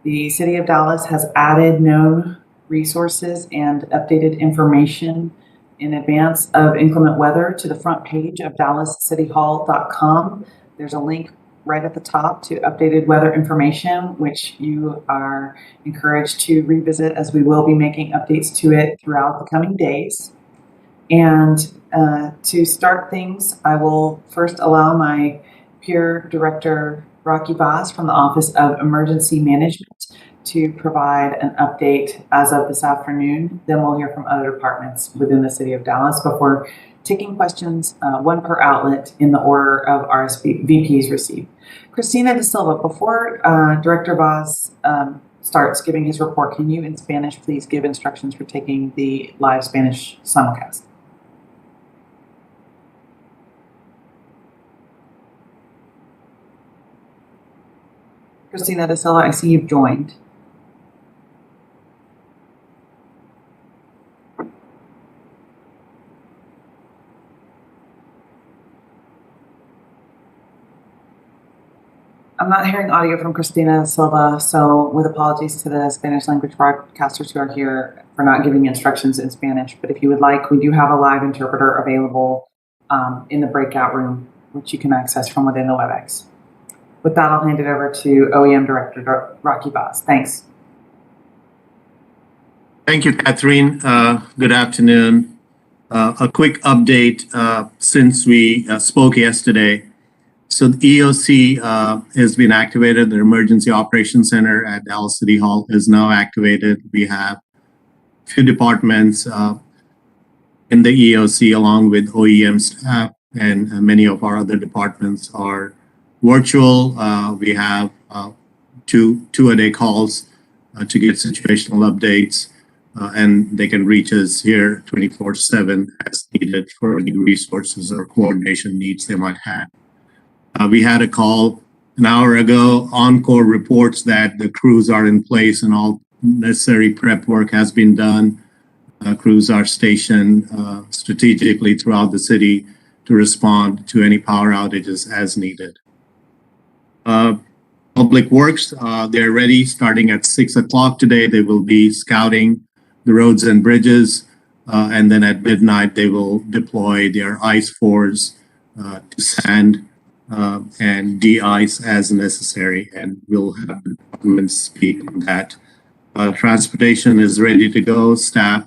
The City of Dallas has added known resources and updated information in advance of inclement weather to the front page of dallascityhall.com. There's a link right at the top to updated weather information, which you are encouraged to revisit, as we will be making updates to it throughout the coming days. And to start things, I will first allow my peer director, Rocky Vaz, from the Office of Emergency Management, to provide an update as of this afternoon. Then we'll hear from other departments within the City of Dallas before taking questions, one per outlet, in the order of RSVPs received. Christina De Silva, before Director Vaz starts giving his report, can you in Spanish please give instructions for taking the live Spanish simulcast? Christina De Silva, I see you've joined. I'm not hearing audio from Christina Silva, so with apologies to the Spanish language broadcasters who are here for not giving instructions in Spanish. But if you would like, we do have a live interpreter available in the breakout room, which you can access from within the WebEx. With that, I'll hand it over to OEM Director Rocky Vaz. Thanks. Thank you, Catherine. Good afternoon. A quick update since we spoke yesterday. So the EOC has been activated. The Emergency Operations Center at Dallas City Hall is now activated. We have a few departments in the EOC along with OEM staff, and many of our other departments are virtual. We have two-a-day calls to get situational updates, and they can reach us here 24/7 as needed for any resources or coordination needs they might have. We had a call an hour ago. Encore reports that the crews are in place and all necessary prep work has been done. Crews are stationed strategically throughout the city to respond to any power outages as needed. Public Works, they're ready starting at 6 o'clock today. They will be scouting the roads and bridges, and then at midnight they will deploy their ice fours to sand and de-ice as necessary, and we'll have the departments speak on that. Transportation is ready to go. Staff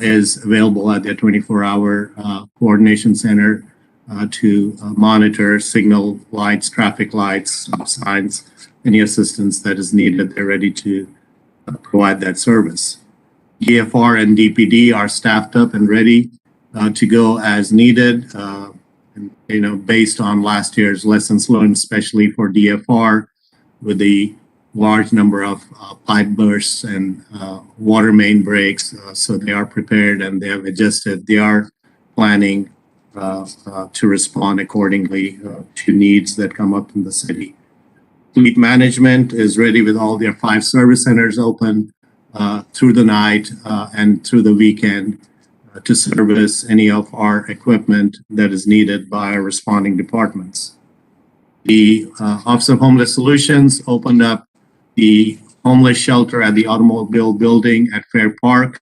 is available at their 24-hour coordination center to monitor signal lights, traffic lights, stop signs, any assistance that is needed. They're ready to provide that service. DFR and DPD are staffed up and ready to go as needed. Based on last year's lessons learned, especially for DFR, with the large number of pipe bursts and water main breaks. So they are prepared and they have adjusted. They are planning to respond accordingly to needs that come up in the city. Fleet management is ready with all their 5 service centers open through the night and through the weekend to service any of our equipment that is needed by our responding departments. The Office of Homeless Solutions opened up the homeless shelter at the automobile building at Fair Park.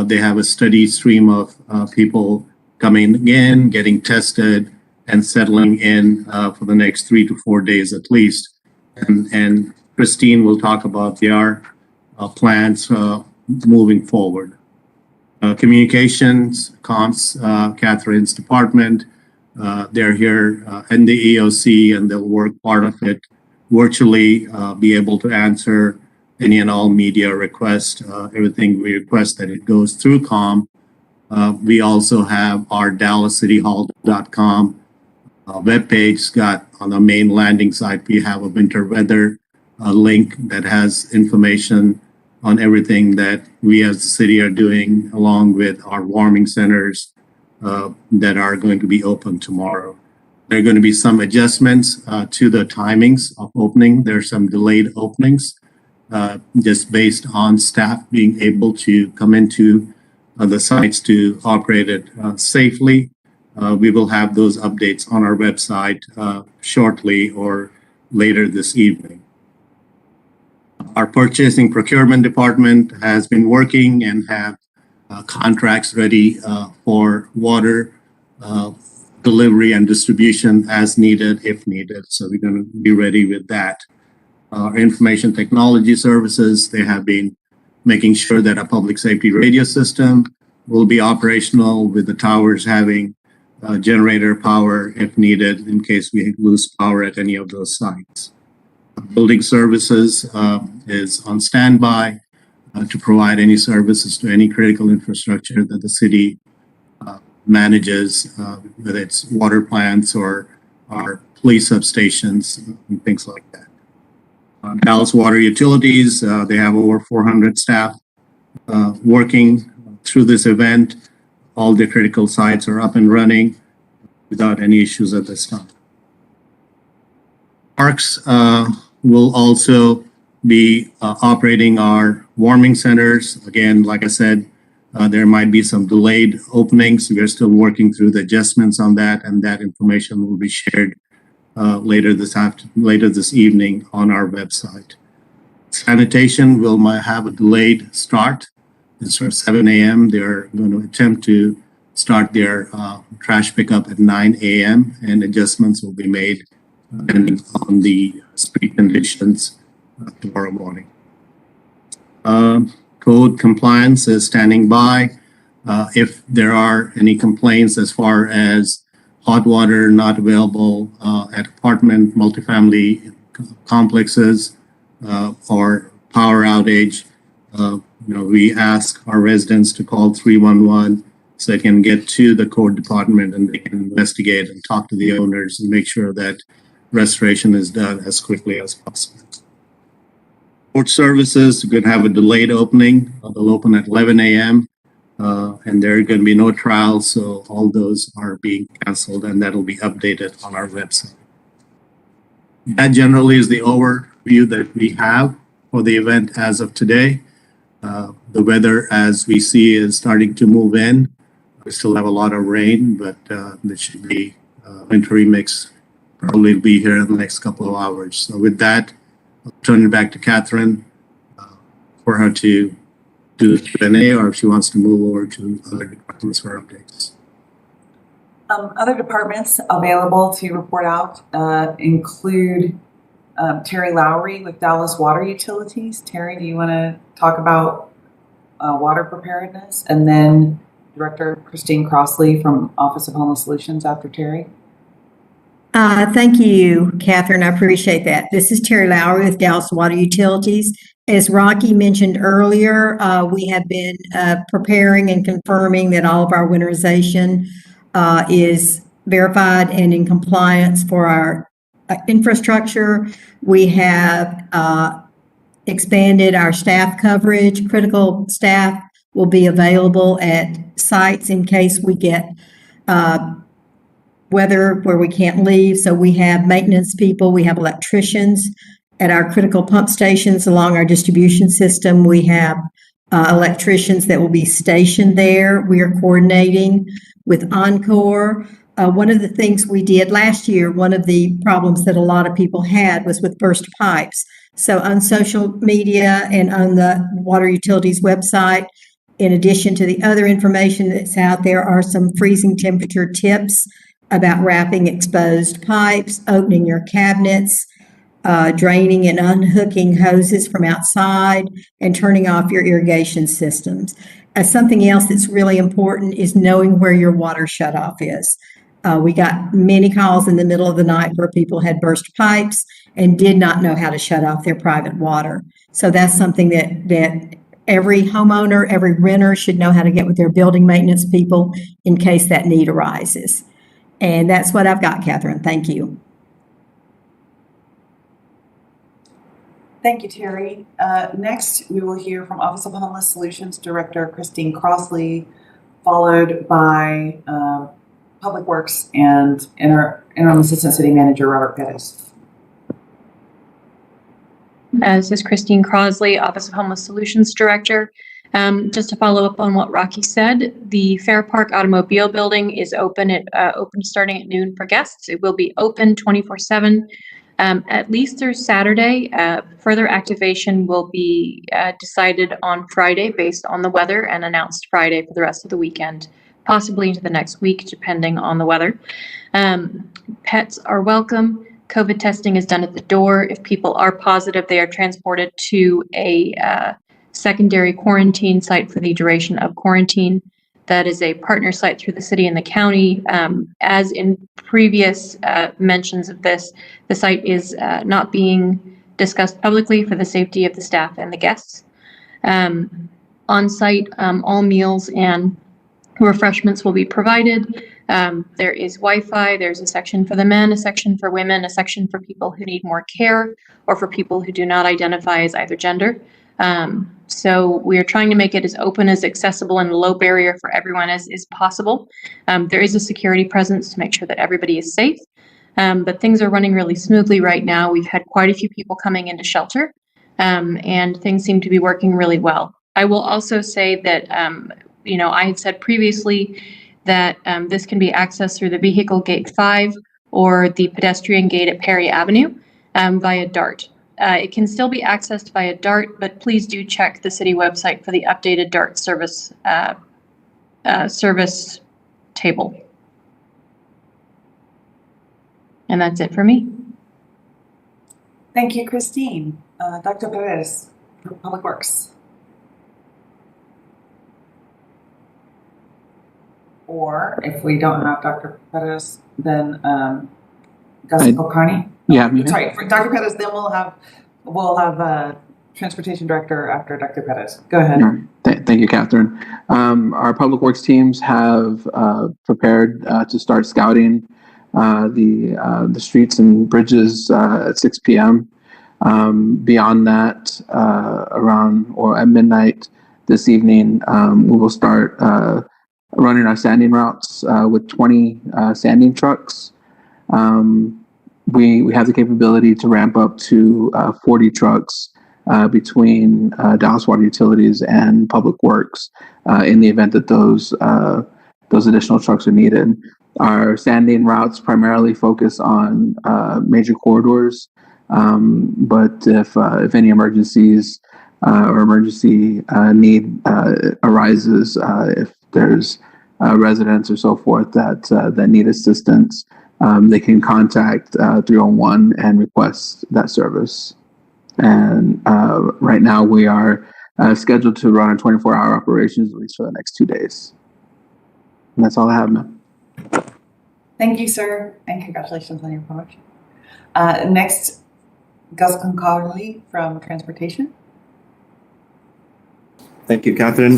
They have a steady stream of people coming in, getting tested, and settling in for the next 3 to 4 days at least. And Christine will talk about their plans moving forward. Communications, comms, Catherine's department, they're here in the EOC, and they'll work part of it virtually, be able to answer any and all media requests, everything we request that it goes through comm. We also have our DallasCityHall.com webpage. Got on the main landing site, we have a winter weather link that has information on everything that we as the city are doing, along with our warming centers that are going to be open tomorrow. There are going to be some adjustments to the timings of opening. There are some delayed openings just based on staff being able to come into the sites to operate it safely. We will have those updates on our website shortly or later this evening. Our purchasing procurement department has been working and have contracts ready for water delivery and distribution as needed, if needed. So we're going to be ready with that. Our information technology services, they have been making sure that a public safety radio system will be operational with the towers having generator power if needed in case we lose power at any of those sites. Building services is on standby to provide any services to any critical infrastructure that the city manages, whether it's water plants or police substations and things like that. Dallas Water Utilities, they have over 400 staff working through this event. All the critical sites are up and running without any issues at this time. Parks will also be operating our warming centers. Again, like I said, there might be some delayed openings. We are still working through the adjustments on that, and that information will be shared later this evening on our website. Sanitation will have a delayed start. Instead of 7 a.m., they're going to attempt to start their trash pickup at 9 a.m. and adjustments will be made depending on the street conditions tomorrow morning. Code compliance is standing by. If there are any complaints as far as hot water not available at apartment, multifamily complexes, or power outage, we ask our residents to call 311 so they can get to the code department and they can investigate and talk to the owners and make sure that restoration is done as quickly as possible. Port services, we're going to have a delayed opening. They'll open at 11 a.m. And there are going to be no trials, so all those are being canceled and that'll be updated on our website. That generally is the overview that we have for the event as of today. The weather, as we see, is starting to move in. We still have a lot of rain, but there should be wintry mix probably be here in the next couple of hours. So with that, I'll turn it back to Catherine for her to do the Q&A, or if she wants to move over to other departments for updates. Other departments available to report out include Terry Lowry with Dallas Water Utilities. Terry, do you want to talk about water preparedness? And then Director Christine Crossley from Office of Homeless Solutions after Terry. Thank you, Catherine. I appreciate that. This is Terry Lowry with Dallas Water Utilities. As Rocky mentioned earlier, we have been preparing and confirming that all of our winterization is verified and in compliance for our infrastructure. We have expanded our staff coverage. Critical staff will be available at sites in case we get weather where we can't leave. So we have maintenance people, we have electricians at our critical pump stations along our distribution system. We have electricians that will be stationed there. We are coordinating with Encore. One of the things we did last year, one of the problems that a lot of people had was with burst pipes. So on social media and on the water utilities website, in addition to the other information that's out there, are some freezing temperature tips about wrapping exposed pipes, opening your cabinets, draining and unhooking hoses from outside, and turning off your irrigation systems. Something else that's really important is knowing where your water shutoff is. We got many calls in the middle of the night where people had burst pipes and did not know how to shut off their private water. So that's something that every homeowner, every renter should know how to get with their building maintenance people in case that need arises. And that's what I've got, Catherine. Thank you. Thank you, Terry. Next, we will hear from Office of Homeless Solutions Director Christine Crossley, followed by Public Works and Interim Assistant City Manager Robert Pettis. This is Christine Crossley, Office of Homeless Solutions Director. Just to follow up on what Rocky said, the Fair Park Automobile Building is open starting at noon for guests. It will be open 24/7 at least through Saturday. Further activation will be decided on Friday based on the weather and announced Friday for the rest of the weekend, possibly into the next week, depending on the weather. Pets are welcome. COVID testing is done at the door. If people are positive, they are transported to a secondary quarantine site for the duration of quarantine. That is a partner site through the city and the county. As in previous mentions of this, the site is not being discussed publicly for the safety of the staff and the guests. On site, all meals and refreshments will be provided. There is Wi-Fi. There's a section for the men, a section for women, a section for people who need more care, or for people who do not identify as either gender. So we are trying to make it as open, as accessible, and low barrier for everyone as is possible. There is a security presence to make sure that everybody is safe, but things are running really smoothly right now. We've had quite a few people coming into shelter, and things seem to be working really well. I will also say that, I had said previously that this can be accessed through the vehicle gate 5 or the pedestrian gate at Perry Avenue via DART. It can still be accessed via DART, but please do check the city website for the updated DART service table. And that's it for me. Thank you, Christine. Dr. Perez, Public Works. Or if we don't have Dr. Perez, then Gus Kulkarni. Yeah. Sorry, for Dr. Perez, then we'll have Transportation Director after Dr. Perez. Go ahead. Thank you, Catherine. Our Public Works teams have prepared to start scouting the streets and bridges at 6 p.m. Beyond that, around or at midnight this evening, we will start running our sanding routes with 20 sanding trucks. We have the capability to ramp up to 40 trucks between Dallas Water Utilities and Public Works in the event that those additional trucks are needed. Our sanding routes primarily focus on major corridors, but if any emergencies or emergency need arises, if there's residents or so forth that need assistance, they can contact 301 and request that service. And right now we are scheduled to run our 24-hour operations at least for the next 2 days. And that's all I have, ma'am. Thank you, sir, and congratulations on your promotion. Next, Gus Kulkarni from Transportation. Thank you, Catherine.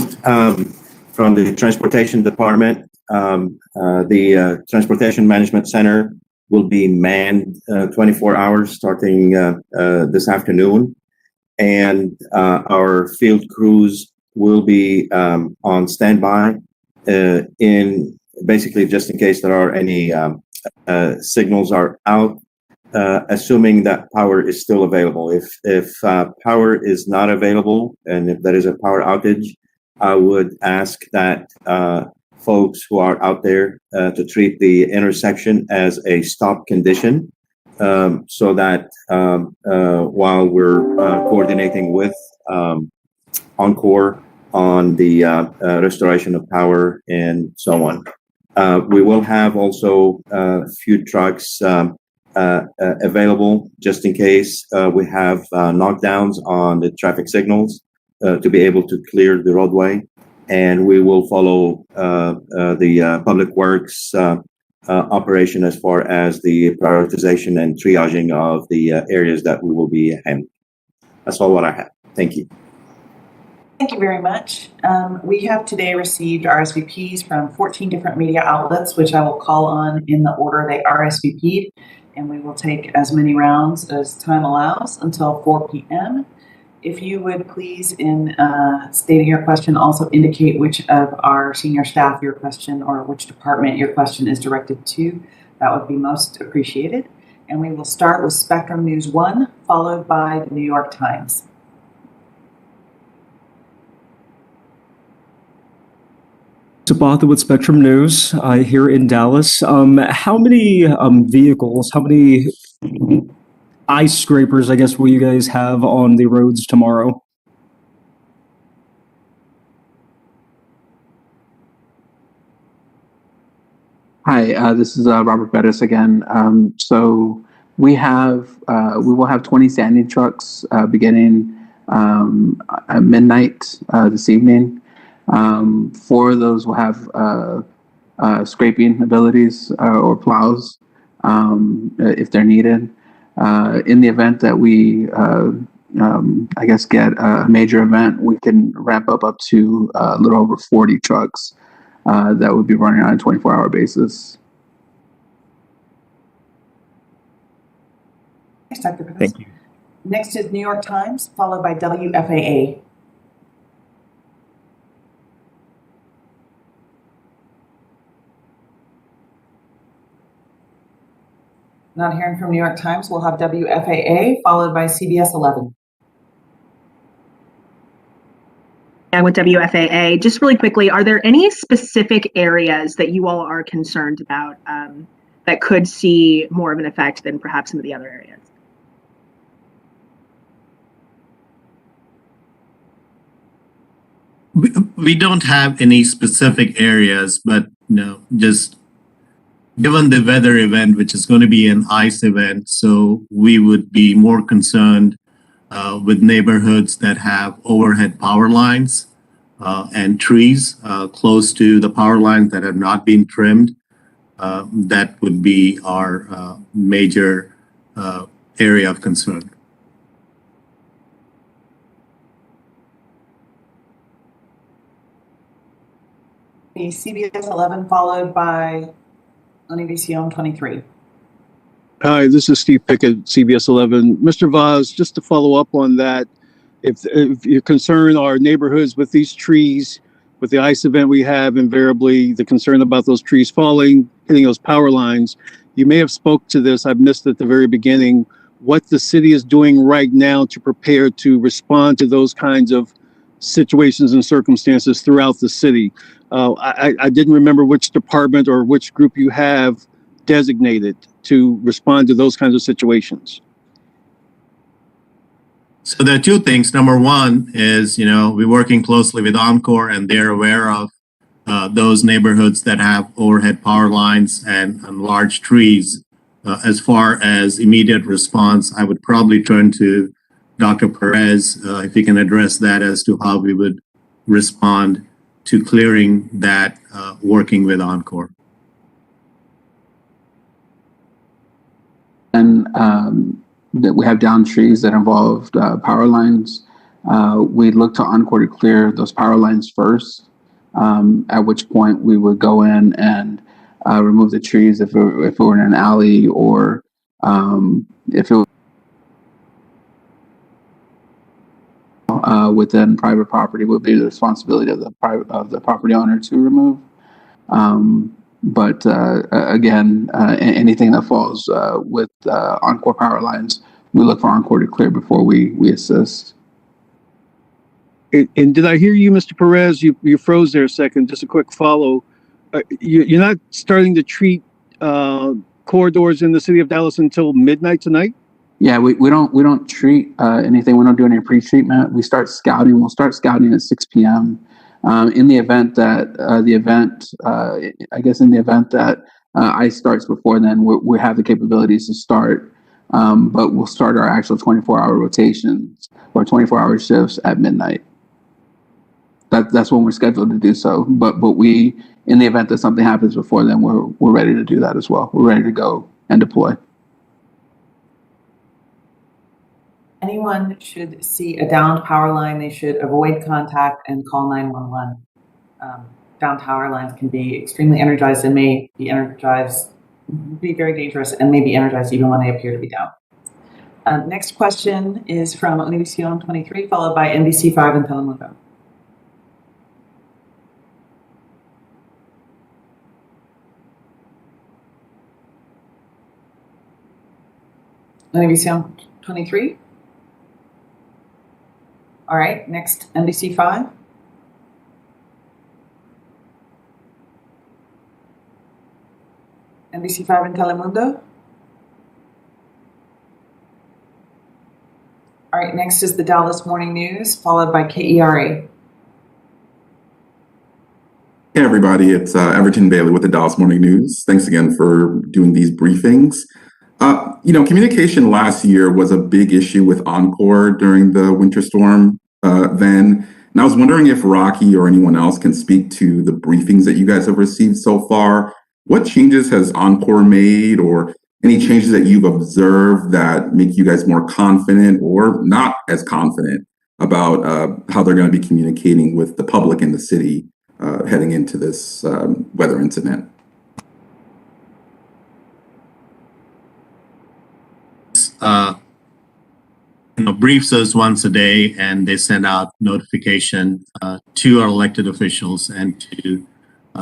From the Transportation Department, the Transportation Management Center will be manned 24 hours starting this afternoon. And our field crews will be on standby in basically just in case there are any signals are out, assuming that power is still available. If power is not available and if there is a power outage, I would ask that folks who are out there to treat the intersection as a stop condition, so that while we're coordinating with Encore on the restoration of power and so on. We will have also a few trucks available just in case we have knockdowns on the traffic signals to be able to clear the roadway. And we will follow the Public Works operation as far as the prioritization and triaging of the areas that we will be handling. That's all what I have. Thank you. Thank you very much. We have today received RSVPs from 14 different media outlets, which I will call on in the order they RSVP'd, and we will take as many rounds as time allows until 4 p.m. If you would please, in stating your question, also indicate which of our senior staff your question or which department your question is directed to. That would be most appreciated. And we will start with Spectrum News 1, followed by the New York Times. Sabatha with Spectrum News here in Dallas. How many vehicles, how many ice scrapers, I guess, will you guys have on the roads tomorrow? Hi, this is Robert Bettis again. So we will have 20 standing trucks beginning at midnight this evening. 4 of those will have scraping abilities or plows if they're needed. In the event that we, I guess, get a major event, we can ramp up to a little over 40 trucks that would be running on a 24-hour basis. Thanks, Dr. Pettis. Thank you. Next is New York Times, followed by WFAA. Not hearing from New York Times, we'll have WFAA, followed by CBS 11. With WFAA, just really quickly, are there any specific areas that you all are concerned about that could see more of an effect than perhaps some of the other areas? We don't have any specific areas, but just given the weather event, which is going to be an ice event, so we would be more concerned with neighborhoods that have overhead power lines and trees close to the power lines that have not been trimmed. That would be our major area of concern. The CBS 11, followed by Univision 23. Hi, this is Steve Pickett, CBS 11. Mr. Vaz, just to follow up on that, if your concern are neighborhoods with these trees, with the ice event we have, invariably the concern about those trees falling, hitting those power lines, you may have spoke to this, I missed at the very beginning, what the city is doing right now to prepare to respond to those kinds of situations and circumstances throughout the city. I didn't remember which department or which group you have designated to respond to those kinds of situations. So there are 2 things. Number one is, we're working closely with Encore, and they're aware of those neighborhoods that have overhead power lines and large trees. As far as immediate response, I would probably turn to Dr. Perez, if he can address that as to how we would respond to clearing that, working with Encore. And that we have down trees that involved power lines. We look to Encore to clear those power lines first, at which point we would go in and remove the trees if it were in an alley, or if it within private property, would be the responsibility of the property owner to remove. But again, anything that falls with Encore power lines, we look for Encore to clear before we assist. And did I hear you, Mr. Perez? You froze there a second. Just a quick follow. You're not starting to treat corridors in the city of Dallas until midnight tonight? Yeah, we don't treat anything. We don't do any pre-treatment. We start scouting. We'll start scouting at 6 p.m. In the event that ice starts before then, we have the capabilities to start. But we'll start our actual 24-hour rotations or 24-hour shifts at midnight. That's when we're scheduled to do so. But we, in the event that something happens before then, we're ready to do that as well. We're ready to go and deploy. Anyone should see a downed power line, they should avoid contact and call 911. Downed power lines can be extremely energized and may be very dangerous, and may be energized even when they appear to be down. Next question is from Univision 23, followed by NBC 5 and Telemundo. Univision 23. All right, next, NBC 5. NBC 5 and Telemundo. right, next is the Dallas Morning News, followed by KERA. Hey everybody, it's Everton Bailey with the Dallas Morning News. Thanks again for doing these briefings. Communication last year was a big issue with Encore during the winter storm then. And I was wondering if Rocky or anyone else can speak to the briefings that you guys have received so far. What changes has Encore made, or any changes that you've observed that make you guys more confident or not as confident about how they're going to be communicating with the public in the city heading into this weather incident? Briefs us once a day, and they send out notification to our elected officials and to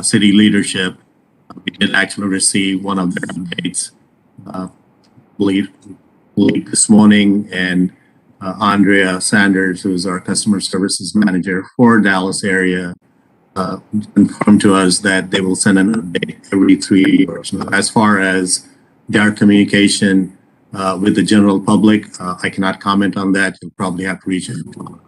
city leadership. We did actually receive one of their updates, believe this morning, and Andrea Sanders, who is our customer services manager for Dallas area, confirmed to us that they will send an update every 3 years. As far as their communication with the general public, I cannot comment on that. You'll probably have to reach out.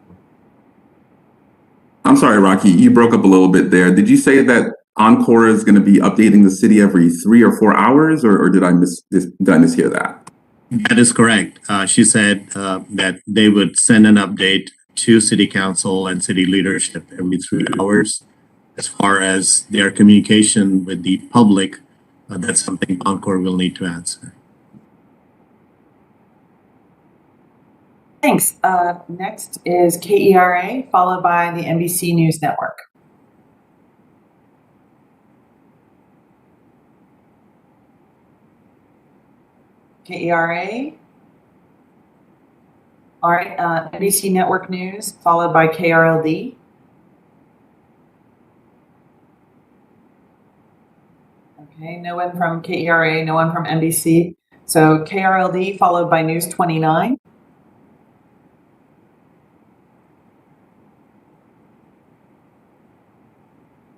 I'm sorry, Rocky, you broke up a little bit there. Did you say that Encore is going to be updating the city every 3 or 4 hours, or did I mishear that? That is correct. She said that they would send an update to city council and city leadership every 3 hours. As far as their communication with the public, that's something Encore will need to answer. Thanks. Next is KERA, followed by the NBC News Network. KERA. All right, NBC Network News, followed by KRLD. Okay, no one from KERA, no one from NBC. So KRLD, followed by News 29.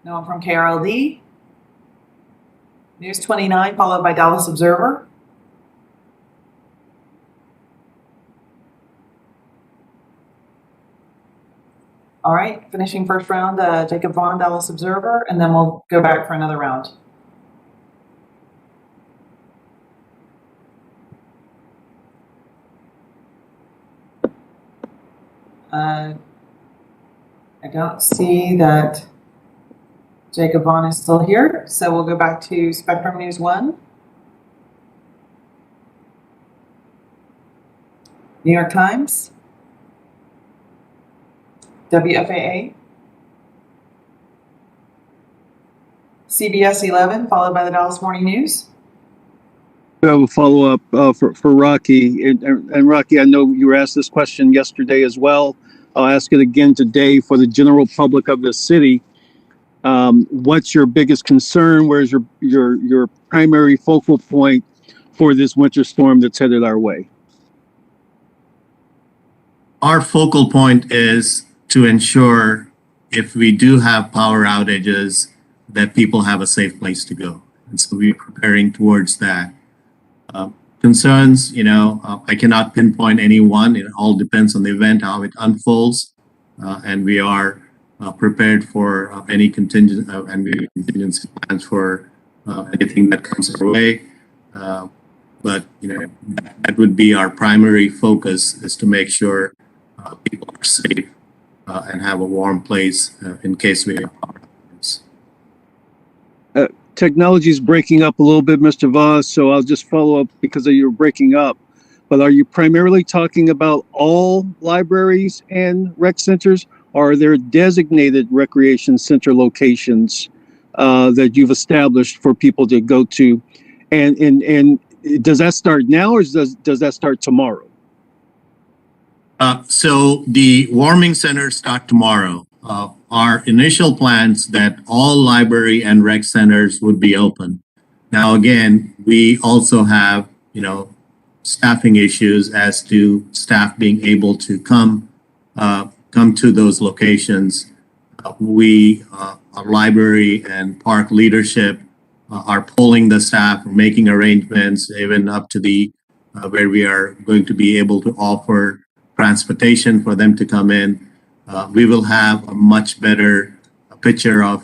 No one from KRLD. News 29, followed by Dallas Observer. All right, finishing first round, Jacob Vaughn, Dallas Observer, and then we'll go back for another round. I don't see that Jacob Vaughn is still here, so we'll go back to Spectrum News 1. New York Times. WFAA. CBS 11, followed by the Dallas Morning News. I have a follow-up for Rocky. And Rocky, I know you were asked this question yesterday as well. I'll ask it again today for the general public of the city. What's your biggest concern? Where's your primary focal point for this winter storm that's headed our way? Our focal point is to ensure, if we do have power outages, that people have a safe place to go. And so we're preparing towards that. Concerns, I cannot pinpoint any one. It all depends on the event, how it unfolds. And we are prepared for any contingency plans for anything that comes our way. But that would be our primary focus, is to make sure people are safe and have a warm place in case we have power outages. Technology is breaking up a little bit, Mr. Voss, so I'll just follow up because of your breaking up. But are you primarily talking about all libraries and rec centers, or are there designated recreation center locations that you've established for people to go to? And does that start now, or does that start tomorrow? So the warming centers start tomorrow. Our initial plans that all library and rec centers would be open. Now, again, we also have, staffing issues as to staff being able to come to those locations. Our library and park leadership are pulling the staff, making arrangements, even up to the where we are going to be able to offer transportation for them to come in. We will have a much better picture of,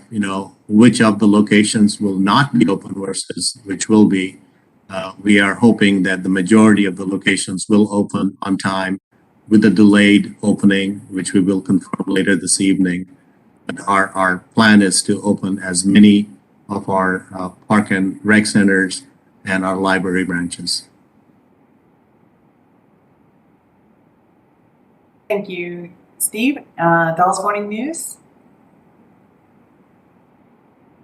which of the locations will not be open versus which will be. We are hoping that the majority of the locations will open on time with a delayed opening, which we will confirm later this evening. But our plan is to open as many of our park and rec centers and our library branches. Thank you, Steve. Dallas Morning News.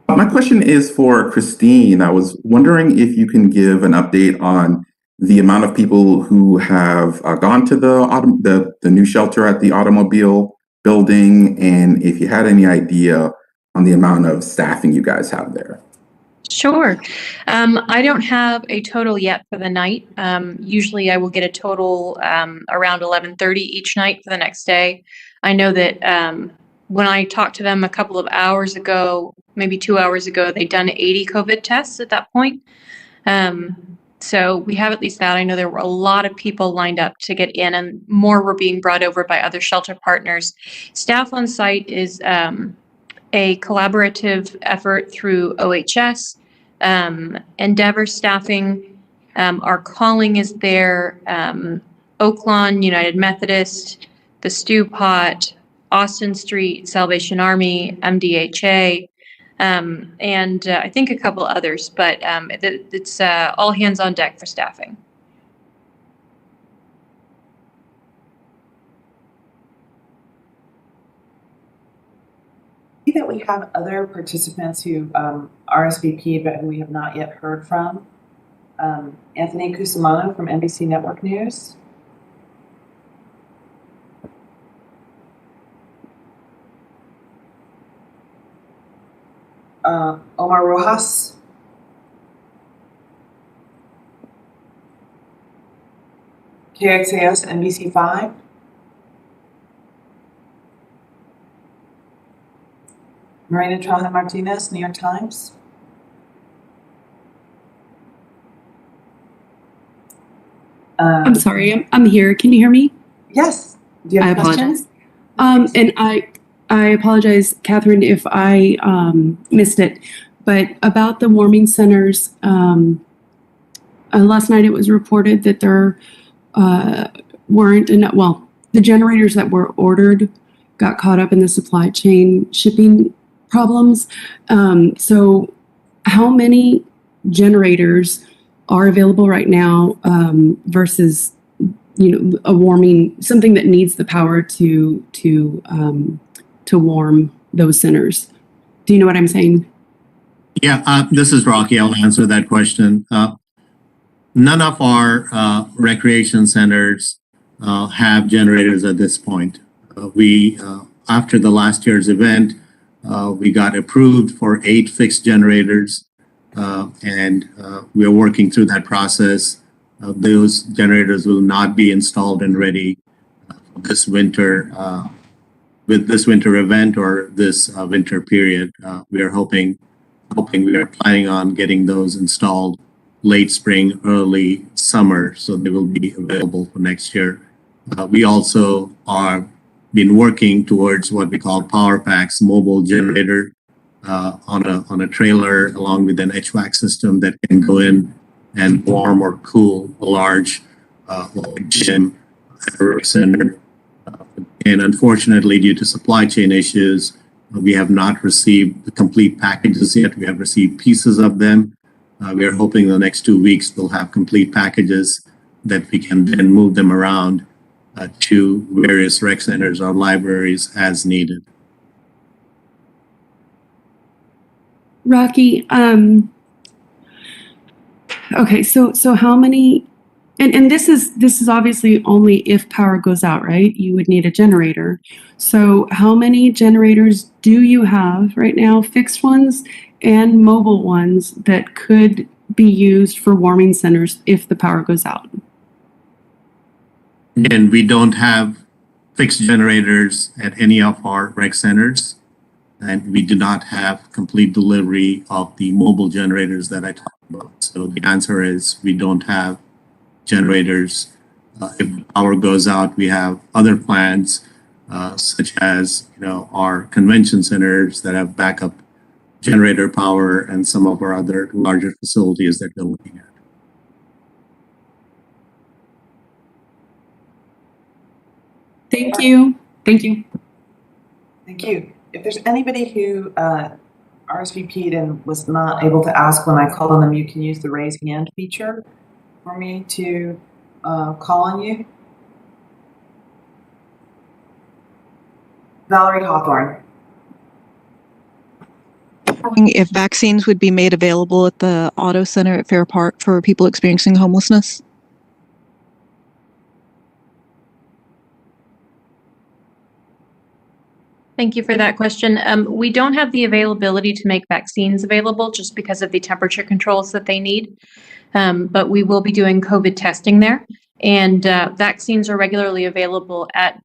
My question is for Christine. I was wondering if you can give an update on the amount of people who have gone to the new shelter at the automobile building, and if you had any idea on the amount of staffing you guys have there. Sure. I don't have a total yet for the night. Usually I will get a total around 11:30 each night for the next day. I know that when I talked to them a couple of hours ago, maybe 2 hours ago, they'd done 80 COVID tests at that point. So we have at least that. I know there were a lot of people lined up to get in, and more were being brought over by other shelter partners. Staff on site is a collaborative effort through OHS, Endeavor Staffing. Our calling is there, Oaklawn United Methodist, the Stew Pot, Austin Street, Salvation Army, MDHA, and I think a couple others, but it's all hands on deck for staffing. That we have other participants who RSVP'd but who we have not yet heard from. Anthony Cusimano from NBC Network News. Omar Rojas. KXAS NBC5. Marina Trajan Martinez, New York Times. I'm sorry, I'm here. Can you hear me? Yes. Do you have questions? And I apologize, Catherine, if I missed it, but about the warming centers, last night it was reported that there weren't enough, well, the generators that were ordered got caught up in the supply chain shipping problems. So how many generators are available right now versus, a warming, something that needs the power to warm those centers? Do you know what I'm saying? Yeah, this is Rocky. I'll answer that question. None of our recreation centers have generators at this point. We, after the last year's event, we got approved for 8 fixed generators, and we're working through that process. Those generators will not be installed and ready this winter, with this winter event or this winter period. We are we are planning on getting those installed late spring, early summer, so they will be available for next year. We also are been working towards what we call Power Packs mobile generator on a trailer along with an HVAC system that can go in and warm or cool a large gym or center. And unfortunately, due to supply chain issues, we have not received the complete packages yet. We have received pieces of them. We are hoping the next 2 weeks we'll have complete packages that we can then move them around to various rec centers or libraries as needed. Rocky, okay, so how many, and this is obviously only if power goes out, right? You would need a generator. So how many generators do you have right now, fixed ones and mobile ones, that could be used for warming centers if the power goes out? And we don't have fixed generators at any of our rec centers, and we do not have complete delivery of the mobile generators that I talked about. So the answer is we don't have generators If power goes out, we have other plans, such as, our convention centers that have backup generator power and some of our other larger facilities that we're looking at. Thank you. Thank you. Thank you. If there's anybody who RSVP'd and was not able to ask when I called on them, you can use the raise hand feature for me to call on you. Valerie Hawthorne. If vaccines would be made available at the Auto Center at Fair Park for people experiencing homelessness? Thank you for that question. We don't have the availability to make vaccines available just because of the temperature controls that they need. But we will be doing COVID testing there. And vaccines are regularly available at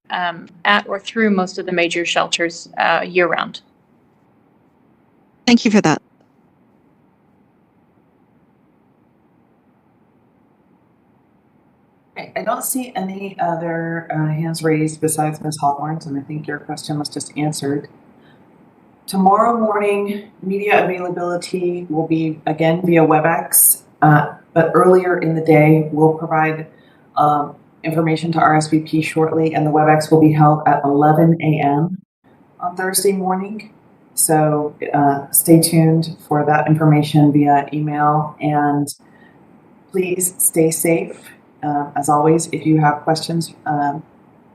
or through most of the major shelters year round. Thank you for that. I don't see any other hands raised besides Ms. Hawthorne's, and I think your question was just answered. Tomorrow morning, media availability will be again via WebEx, but earlier in the day, we'll provide information to RSVP shortly, and the WebEx will be held at 11 a.m. on Thursday morning. So stay tuned for that information via email, and please stay safe. As always, if you have questions,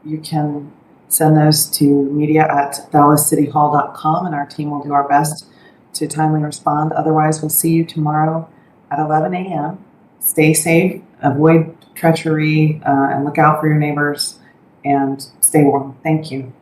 you can send those to media@dallascityhall.com, and our team will do our best to timely respond. Otherwise, we'll see you tomorrow at 11 a.m. Stay safe, avoid treachery, and look out for your neighbors, and stay warm. Thank you.